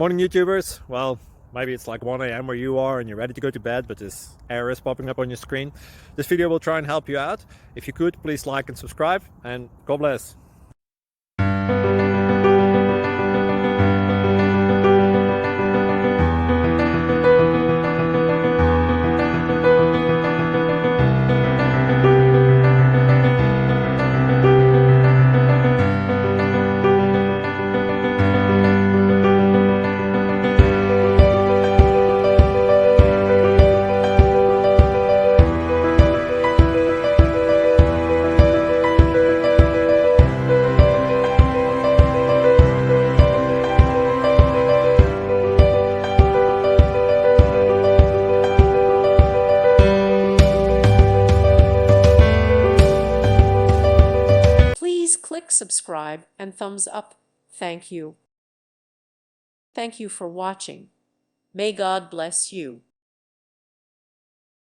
Morning YouTubers. Well, maybe it's like 1 a.m. where you are and you're ready to go to bed, but this error is popping up on your screen. This video will try and help you out. If you could, please like and subscribe, and God bless. Please click subscribe and thumbs up. Thank you. Thank you for watching. May God bless you.